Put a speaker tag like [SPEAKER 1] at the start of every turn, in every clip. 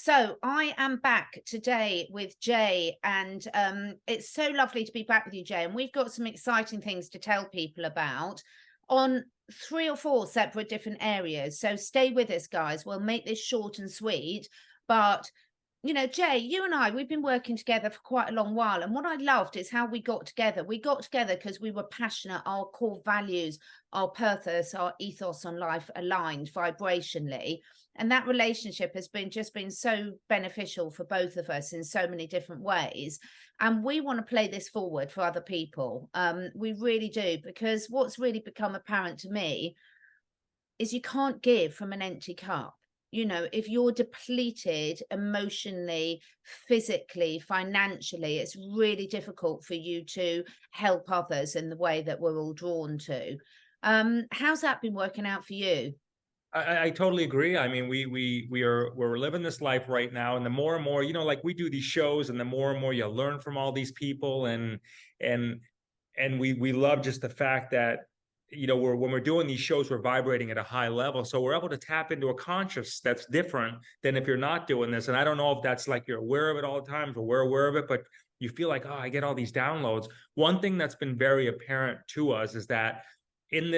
[SPEAKER 1] So I am back today with Jay, and it's so lovely to be back with you, Jay. And we've got some exciting things to tell people about on 3 or 4 separate different areas. So stay with us, guys. We'll make this short and sweet. But, you know, Jay, you and I, we've been working together for quite a long while. And what I loved is how we got together. We got together because we were passionate, our core values, our purpose, our ethos on life aligned vibrationally. And that relationship has been so beneficial for both of us in so many different ways. And we want to play this forward for other people. We really do, because what's really become apparent to me is you can't give from an empty cup. You know, if you're depleted emotionally, physically, financially, it's really difficult for you to help others in the way that we're all drawn to. How's that been working out for you?
[SPEAKER 2] I totally agree. I mean, we're living this life right now, and the more and more, like we do these shows, and the more and more you learn from all these people, and we love just the fact that when we're doing these shows, we're vibrating at a high level, so we're able to tap into a conscious that's different than if you're not doing this. And I don't know if that's like you're aware of it all the time, or we're aware of it, but you feel like, oh, I get all these downloads. One thing that's been very apparent to us is that in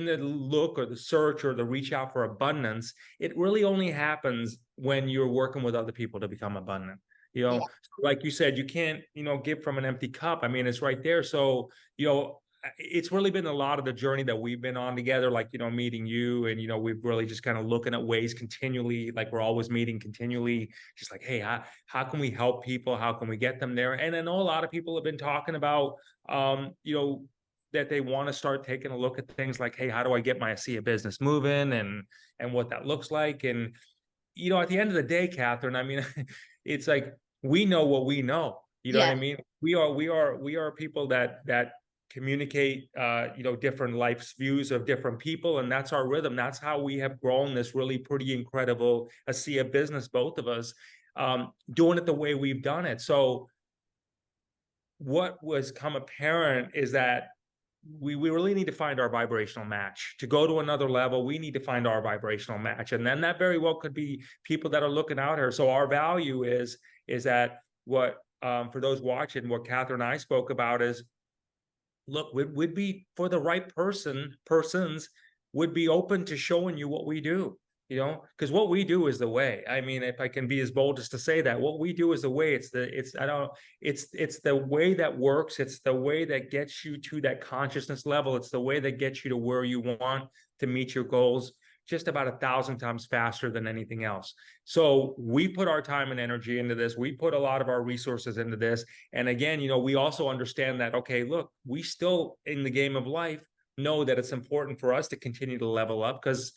[SPEAKER 2] the look or the search or the reach out for abundance, it really only happens when you're working with other people to become abundant.
[SPEAKER 1] Yeah.
[SPEAKER 2] Like you said, you can't, give from an empty cup. I mean, it's right there. So, it's really been a lot of the journey that we've been on together, like, meeting you, and, we've really just kind of looking at ways continually, like we're always meeting continually, just like, hey, how can we help people? How can we get them there? And I know a lot of people have been talking about, that they want to start taking a look at things like, hey, how do I get my Asea business moving, and what that looks like. And, at the end of the day, Catherine, I mean, it's like, we know what we know. You know what
[SPEAKER 1] Yeah.
[SPEAKER 2] I mean? We are people that communicate, different life's views of different people. And that's our rhythm. That's how we have grown this really pretty incredible Asea business, both of us, doing it the way we've done it. So what was come apparent is that we really need to find our vibrational match. To go to another level, we need to find our vibrational match. And then that very well could be people that are looking out here. So our value is that what, for those watching, what Catherine and I spoke about is, look, would be for the right persons would be open to showing you what we do. Because what we do is the way. I mean, if I can be as bold as to say that, what we do is the way. It's the way that works. It's the way that gets you to that consciousness level. It's the way that gets you to where you want to meet your goals, just about 1,000 times faster than anything else. So we put our time and energy into this. We put a lot of our resources into this. And again, we also understand that, okay, look, we still in the game of life know that it's important for us to continue to level up, because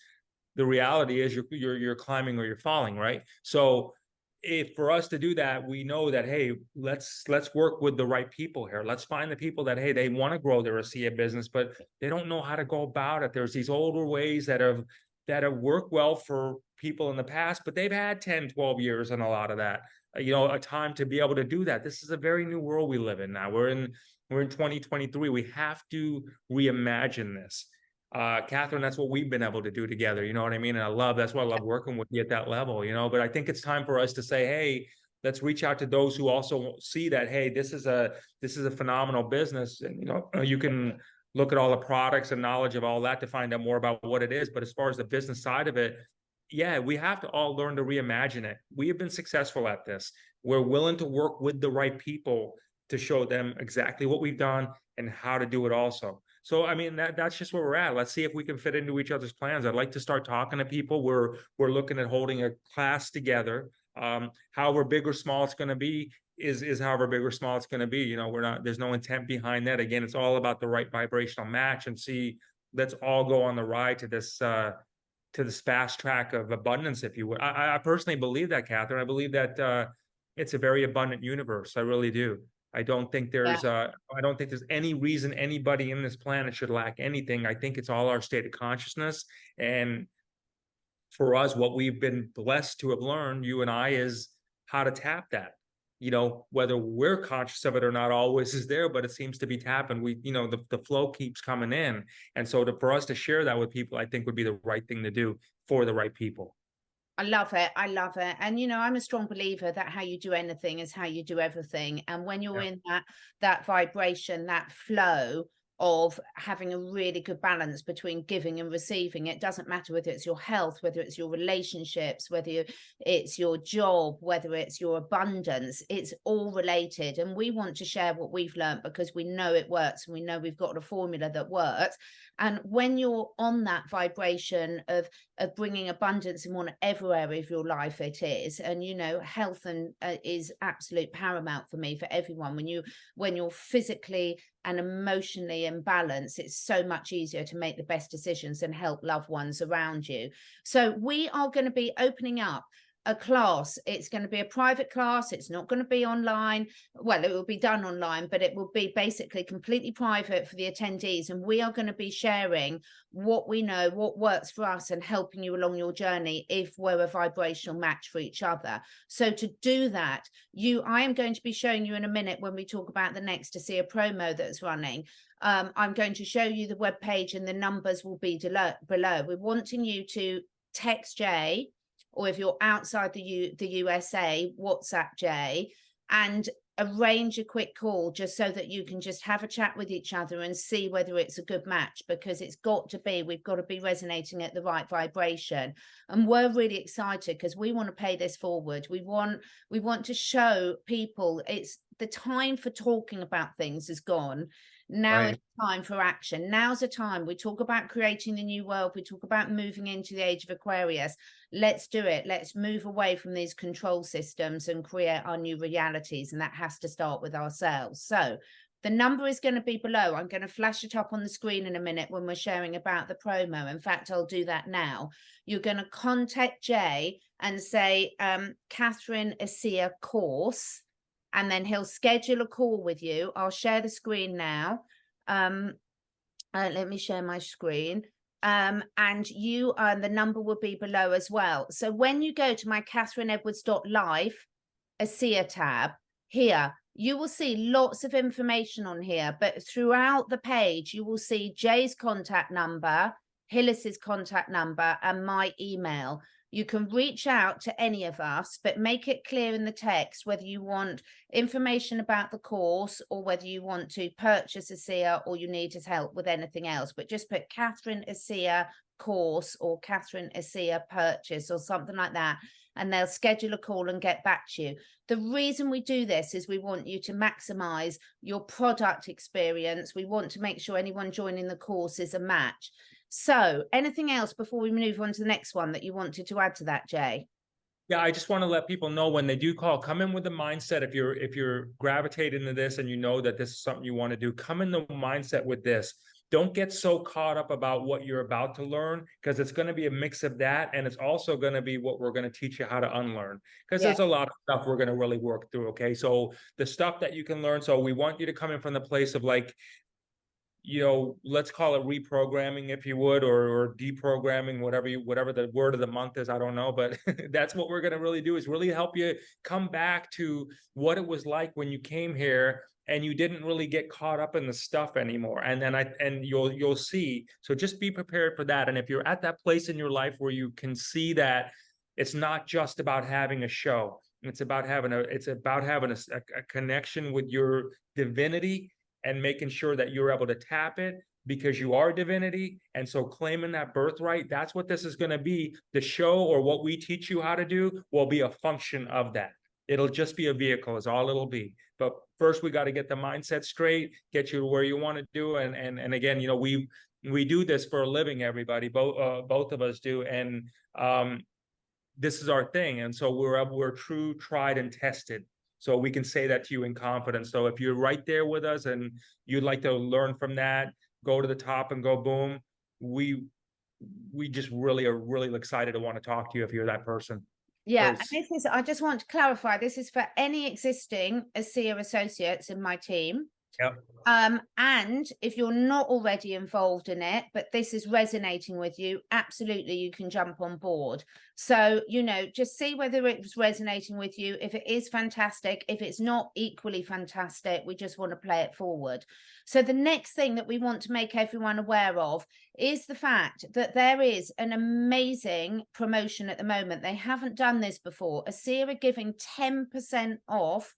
[SPEAKER 2] the reality is you're climbing or you're falling, right? So if for us to do that, we know that, hey, let's work with the right people here. Let's find the people that, hey, they want to grow their Asea business, but they don't know how to go about it. There's these older ways that have worked well for people in the past, but they've had 10, 12 years and a lot of that, a time to be able to do that. This is a very new world we live in now. We're in 2023. We have to reimagine this. Catherine, that's what we've been able to do together. You know what I mean? And that's why I love working with you at that level, but I think it's time for us to say, hey, let's reach out to those who also see that, hey, this is a phenomenal business. And, you can look at all the products and knowledge of all that to find out more about what it is. But as far as the business side of it, yeah, we have to all learn to reimagine it. We have been successful at this. We're willing to work with the right people to show them exactly what we've done and how to do it also. So, I mean, that's just where we're at. Let's see if we can fit into each other's plans. I'd like to start talking to people. We're looking at holding a class together. However big or small it's going to be is however big or small it's going to be. There's no intent behind that. Again, it's all about the right vibrational match, and let's all go on the ride to this fast track of abundance, if you would. I personally believe that, Catherine. I believe that it's a very abundant universe. I really do. I don't think there's any reason anybody in this planet should lack anything. I think it's all our state of consciousness. And for us, what we've been blessed to have learned, you and I, is how to tap that. Whether we're conscious of it or not always is there, but it seems to be tapping. The flow keeps coming in. And so for us to share that with people, I think would be the right thing to do for the right people.
[SPEAKER 1] I love it. I love it. And you know, I'm a strong believer that how you do anything is how you do everything. And when you're
[SPEAKER 2] Yeah.
[SPEAKER 1] in that vibration, that flow of having a really good balance between giving and receiving, it doesn't matter whether it's your health, whether it's your relationships, it's your job, whether it's your abundance, it's all related. And we want to share what we've learned because we know it works and we know we've got a formula that works. And when you're on that vibration of bringing abundance in whatever area of your life it is, and you know, health and is absolute paramount for me, for everyone. When you're physically and emotionally in balance, it's so much easier to make the best decisions and help loved ones around you. So we are going to be opening up a class. It's going to be a private class. It's not going to be online. Well, it will be done online, but it will be basically completely private for the attendees. And we are going to be sharing what we know, what works for us, and helping you along your journey if we're a vibrational match for each other. So to do that, I am going to be showing you in a minute when we talk about the next Asea promo that's running. I'm going to show you the webpage and the numbers will be below. We're wanting you to text Jay, or if you're outside the USA, WhatsApp Jay, and arrange a quick call just so that you can just have a chat with each other and see whether it's a good match, because we've got to be resonating at the right vibration. And we're really excited because we want to pay this forward. We want to show people it's the time for talking about things is gone. Now
[SPEAKER 2] Right.
[SPEAKER 1] it's time for action. Now's the time. We talk about creating the new world. We talk about moving into the age of Aquarius. Let's do it. Let's move away from these control systems and create our new realities. And that has to start with ourselves. So the number is going to be below. I'm going to flash it up on the screen in a minute when we're sharing about the promo. In fact, I'll do that now. You're going to contact Jay and say, Catherine Asea course, and then he'll schedule a call with you. I'll share the screen now. Let me share my screen. And the number will be below as well. So when you go to my catherineedwards.life Asea tab here, you will see lots of information on here, but throughout the page, you will see Jay's contact number, Hillis's contact number, and my email. You can reach out to any of us, but make it clear in the text whether you want information about the course or whether you want to purchase Asea or you need his help with anything else. But just put Catherine Asea course or Catherine Asea purchase or something like that, and they'll schedule a call and get back to you. The reason we do this is we want you to maximize your product experience. We want to make sure anyone joining the course is a match. So anything else before we move on to the next one that you wanted to add to that, Jay?
[SPEAKER 2] Yeah, I just want to let people know when they do call, come in with the mindset. If you're gravitating to this and you know that this is something you want to do, come in the mindset with this. Don't get so caught up about what you're about to learn, because it's going to be a mix of that. And it's also going to be what we're going to teach you how to unlearn, because there's a lot of stuff we're going to really work through. Okay. So the stuff that you can learn. So we want you to come in from the place of like, let's call it reprogramming, if you would, or deprogramming, whatever the word of the month is. I don't know, but that's what we're going to really do, is really help you come back to what it was like when you came here and you didn't really get caught up in the stuff anymore. And you'll see. So just be prepared for that. And if you're at that place in your life where you can see that it's not just about having a show, it's about having a connection with your divinity, and making sure that you're able to tap it because you are divinity. And so claiming that birthright, that's what this is going to be. The show, or what we teach you how to do, will be a function of that. It'll just be a vehicle, is all it'll be. But first, we got to get the mindset straight, get you to where you want to do. And again, we do this for a living, everybody. Both of us do. And this is our thing. And so we're true, tried, and tested. So we can say that to you in confidence. So if you're right there with us and you'd like to learn from that, go to the top and go boom. We just really are really excited to want to talk to you if you're that person.
[SPEAKER 1] Yeah, and I just want to clarify, this is for any existing Asea associates in my team.
[SPEAKER 2] Yep.
[SPEAKER 1] And if you're not already involved in it, but this is resonating with you, absolutely you can jump on board. So, you know, just see whether it's resonating with you. If it is, fantastic. If it's not, equally fantastic. We just want to play it forward. So the next thing that we want to make everyone aware of is the fact that there is an amazing promotion at the moment. They haven't done this before. Asea are giving 10% off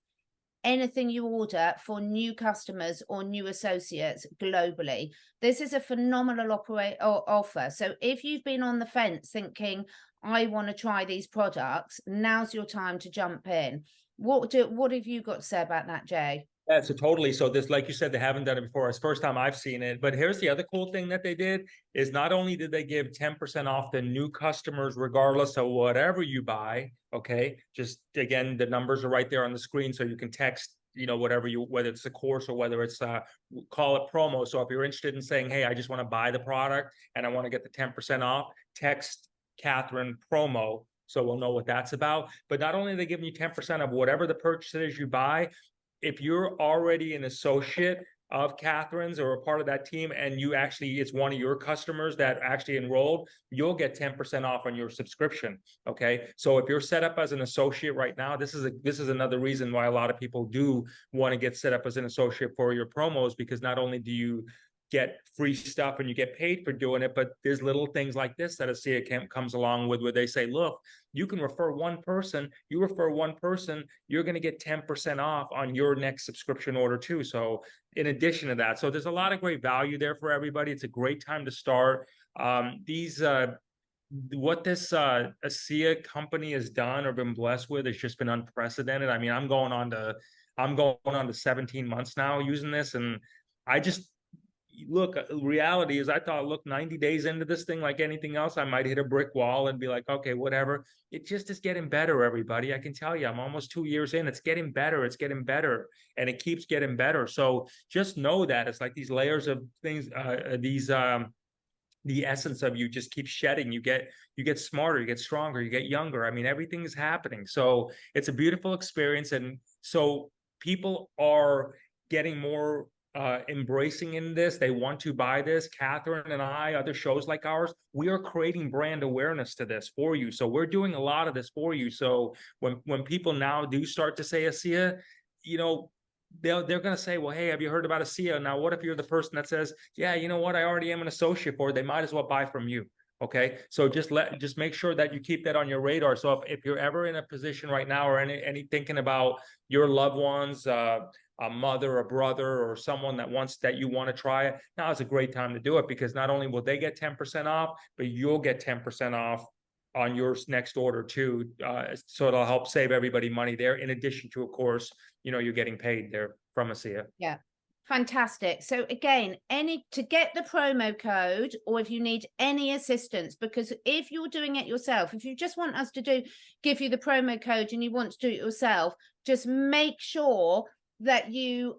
[SPEAKER 1] anything you order for new customers or new associates globally. This is a phenomenal offer. So if you've been on the fence thinking, I want to try these products, now's your time to jump in. What have you got to say about that, Jay?
[SPEAKER 2] Yeah, so totally. So this, like you said, they haven't done it before. It's the first time I've seen it. But here's the other cool thing that they did is not only did they give 10% off the new customers, regardless of whatever you buy. Okay. Just again, the numbers are right there on the screen. So you can text, you know, whatever you, whether it's a course or whether it's call it promo. So if you're interested in saying, hey, I just want to buy the product and I want to get the 10% off, text Catherine promo. So we'll know what that's about. But not only are they giving you 10% of whatever the purchase is you buy, if you're already an associate of Catherine's or a part of that team, and you actually, it's one of your customers that actually enrolled, you'll get 10% off on your subscription. Okay. So if you're set up as an associate right now, this is another reason why a lot of people do want to get set up as an associate for your promos, because not only do you get free stuff and you get paid for doing it, but there's little things like this that Asea comes along with, where they say, look, you can refer one person, you refer one person, you're going to get 10% off on your next subscription order too. So in addition to that, so there's a lot of great value there for everybody. It's a great time to start. What this Asea company has done or been blessed with has just been unprecedented. I mean, I'm going on to 17 months now using this, and I just, look, reality is I thought, look, 90 days into this thing, like anything else, I might hit a brick wall and be like, okay, whatever. It just is getting better, everybody. I can tell you, I'm almost 2 years in. It's getting better. It's getting better. And it keeps getting better. So just know that it's like these layers of things, the essence of you just keeps shedding. You get smarter, you get stronger, you get younger. I mean, everything is happening. So it's a beautiful experience. And so people are getting more embracing in this. They want to buy this. Catherine and I, other shows like ours, we are creating brand awareness to this for you. So we're doing a lot of this for you. So when people now do start to say Asea, you know, they're going to say, well, hey, have you heard about Asea? Now, what if you're the person that says, yeah, you know what, I already am an associate for it. They might as well buy from you. Okay. So just make sure that you keep that on your radar. So if you're ever in a position right now or any thinking about your loved ones, a mother, a brother, or someone that you want to try it, now is a great time to do it, because not only will they get 10% off, but you'll get 10% off on your next order too. So it'll help save everybody money there. In addition to, of course, you know, you're getting paid there from Asea.
[SPEAKER 1] Yeah. Fantastic. So again, to get the promo code, or if you need any assistance, because if you're doing it yourself, if you just want us to give you the promo code and you want to do it yourself, just make sure that you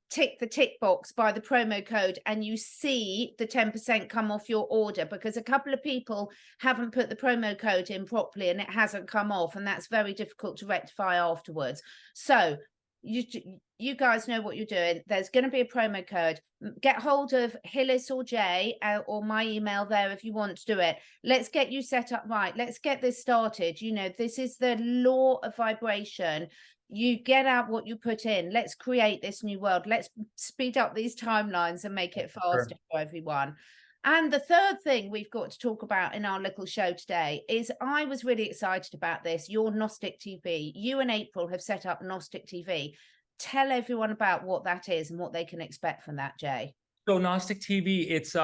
[SPEAKER 1] tick the tick box by the promo code and you see the 10% come off your order, because a couple of people haven't put the promo code in properly and it hasn't come off, and that's very difficult to rectify afterwards. So you guys know what you're doing. There's going to be a promo code. Get hold of Hillis or Jay or my email there if you want to do it. Let's get you set up right. Let's get this started. You know, this is the law of vibration. You get out what you put in. Let's create this new world. Let's speed up these timelines and make it faster for everyone. And the third thing we've got to talk about in our little show today is, I was really excited about this, your Gnostic TV. You and April have set up Gnostic TV. Tell everyone about what that is and what they can expect from that, Jay.
[SPEAKER 2] So Gnostic TV, it's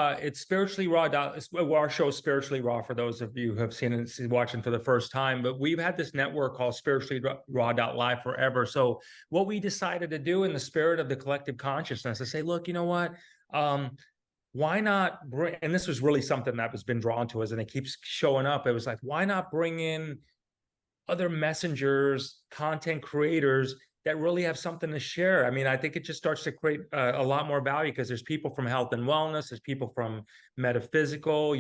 [SPEAKER 2] spiritually raw. Well, our show is spiritually raw for those of you who have seen it, watching for the first time. But we've had this network called spiritually raw.live forever. So what we decided to do in the spirit of the collective consciousness is say, look, you know what? Why not bring, and this was really something that has been drawn to us and it keeps showing up. It was like, why not bring in other messengers, content creators that really have something to share. I mean, I think it just starts to create a lot more value, because there's people from health and wellness, there's people from metaphysical,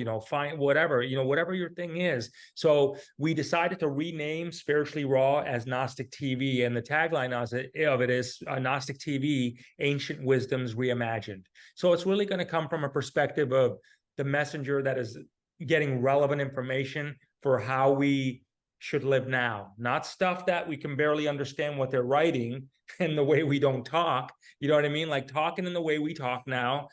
[SPEAKER 2] whatever, whatever your thing is. So we decided to rename Spiritually Raw as Gnostic TV. And the tagline of it is Gnostic TV, Ancient Wisdoms Reimagined. So it's really going to come from a perspective of the messenger that is getting relevant information for how we should live now, not stuff that we can barely understand what they're writing and the way we don't talk. You know what I mean? Like talking in the way we talk now,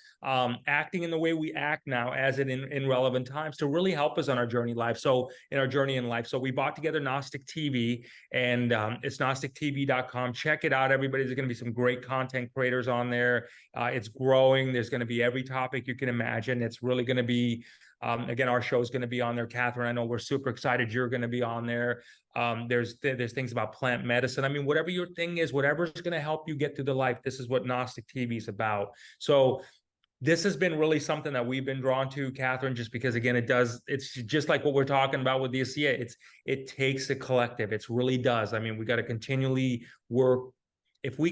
[SPEAKER 2] acting in the way we act now, as in relevant times, to really help us on our journey life. So in our journey in life. So we bought together Gnostic TV, and it's gnostictv.com. Check it out, everybody. There's going to be some great content creators on there. It's growing. There's going to be every topic you can imagine. It's really going to be, again, our show is going to be on there. Catherine, I know we're super excited you're going to be on there. There's things about plant medicine. I mean, whatever your thing is, whatever's going to help you get through the life, this is what Gnostic TV is about. So this has been really something that we've been drawn to, Catherine, just because, again, it's just like what we're talking about with the Asea. It takes a collective. It really does. I mean, we got to continually work. If we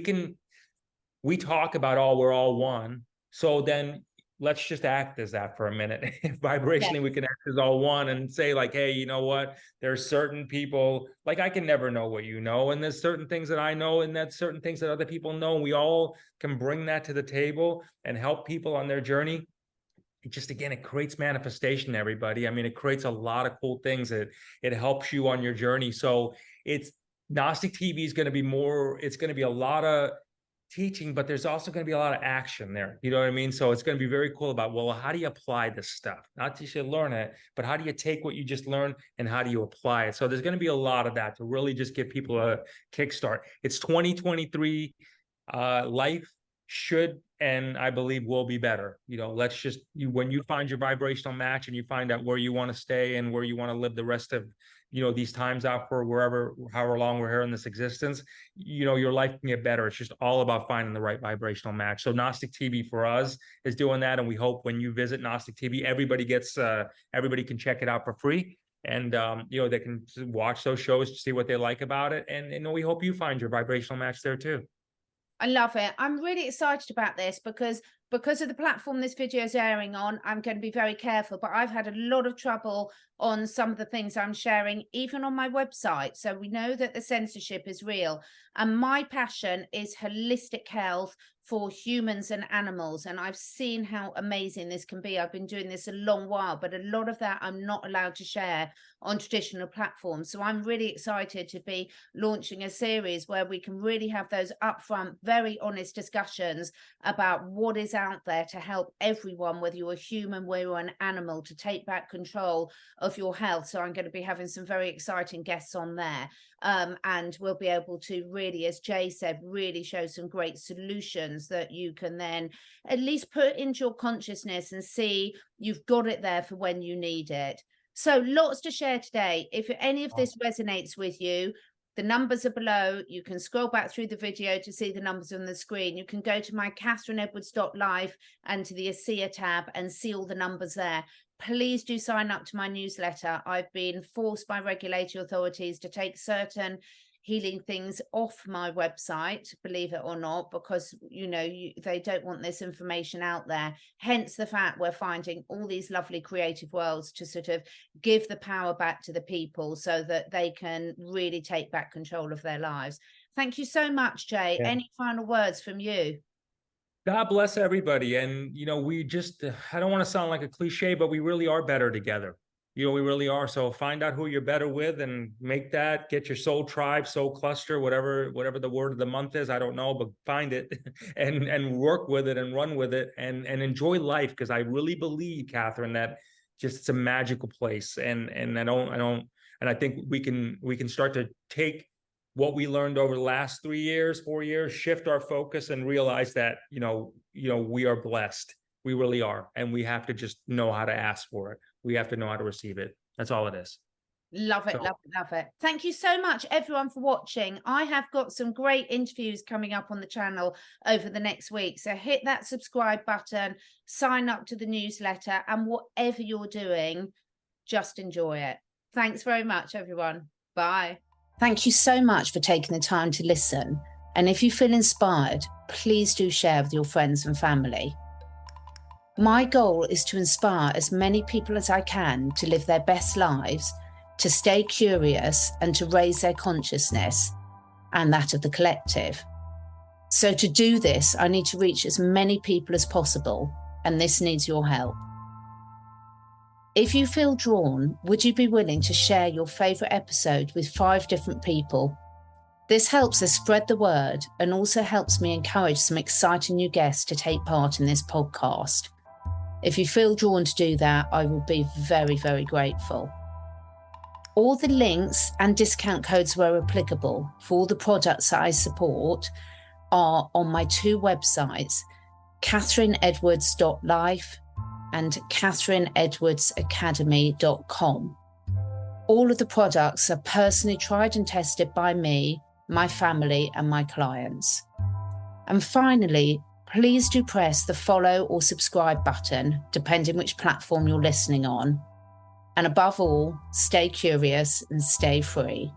[SPEAKER 2] talk about we're all one. So then let's just act as that for a minute. Vibrationally, we can act as all one and say like, hey, you know what? There's certain people, like I can never know what you know. And there's certain things that I know, and that's certain things that other people know. And we all can bring that to the table and help people on their journey. It just, again, it creates manifestation, everybody. I mean, it creates a lot of cool things. It helps you on your journey. So it's Gnostic TV is going to be more, it's going to be a lot of teaching, but there's also going to be a lot of action there. You know what I mean? So it's going to be very cool about, well, how do you apply this stuff? Not just you learn it, but how do you take what you just learned and how do you apply it? So there's going to be a lot of that to really just give people a kickstart. It's 2023. Life should, and I believe will be better. Let's just, when you find your vibrational match and you find out where you want to stay and where you want to live the rest of these times out for however long we're here in this existence, your life can get better. It's just all about finding the right vibrational match. So Gnostic TV for us is doing that. And we hope when you visit Gnostic TV, everybody can check it out for free. And, they can watch those shows to see what they like about it. And we hope you find your vibrational match there too.
[SPEAKER 1] I love it. I'm really excited about this because of the platform this video is airing on. I'm going to be very careful, but I've had a lot of trouble on some of the things I'm sharing, even on my website. So we know that the censorship is real. And my passion is holistic health for humans and animals. And I've seen how amazing this can be. I've been doing this a long while, but a lot of that I'm not allowed to share on traditional platforms. So I'm really excited to be launching a series where we can really have those upfront, very honest discussions about what is out there to help everyone, whether you're a human, whether you're an animal, to take back control of your health. So I'm going to be having some very exciting guests on there. And we'll be able to really, as Jay said, really show some great solutions that you can then at least put into your consciousness and see you've got it there for when you need it. So lots to share today. If any of this resonates with you, the numbers are below. You can scroll back through the video to see the numbers on the screen. You can go to my catherineedwards.life and to the Asea tab and see all the numbers there. Please do sign up to my newsletter. I've been forced by regulatory authorities to take certain healing things off my website, believe it or not, because they don't want this information out there. Hence the fact we're finding all these lovely creative worlds to sort of give the power back to the people so that they can really take back control of their lives. Thank you so much, Jay.
[SPEAKER 2] Yeah.
[SPEAKER 1] Any final words from you?
[SPEAKER 2] God bless everybody. And, we just, I don't want to sound like a cliche, but we really are better together. We really are. So find out who you're better with and get your soul tribe, soul cluster, whatever the word of the month is. I don't know, but find it and work with it and run with it and enjoy life. Because I really believe, Catherine, that just it's a magical place. And I think we can start to take what we learned over the last 3 years, 4 years, shift our focus and realize that, we are blessed. We really are. And we have to just know how to ask for it. We have to know how to receive it. That's all it is.
[SPEAKER 1] Love it, love it, love it. Thank you so much, everyone, for watching. I have got some great interviews coming up on the channel over the next week. So hit that subscribe button, sign up to the newsletter, and whatever you're doing, just enjoy it. Thanks very much, everyone. Bye. Thank you so much for taking the time to listen. And if you feel inspired, please do share with your friends and family. My goal is to inspire as many people as I can to live their best lives, to stay curious and to raise their consciousness and that of the collective. So to do this, I need to reach as many people as possible, and this needs your help. If you feel drawn, would you be willing to share your favourite episode with 5 different people? This helps us spread the word and also helps me encourage some exciting new guests to take part in this podcast. If you feel drawn to do that, I will be very, very grateful. All the links and discount codes where applicable for all the products that I support are on my 2 websites, catherineedwards.life and catherineedwardsacademy.com. All of the products are personally tried and tested by me, my family, and my clients. And finally, please do press the follow or subscribe button, depending which platform you're listening on. And above all, stay curious and stay free.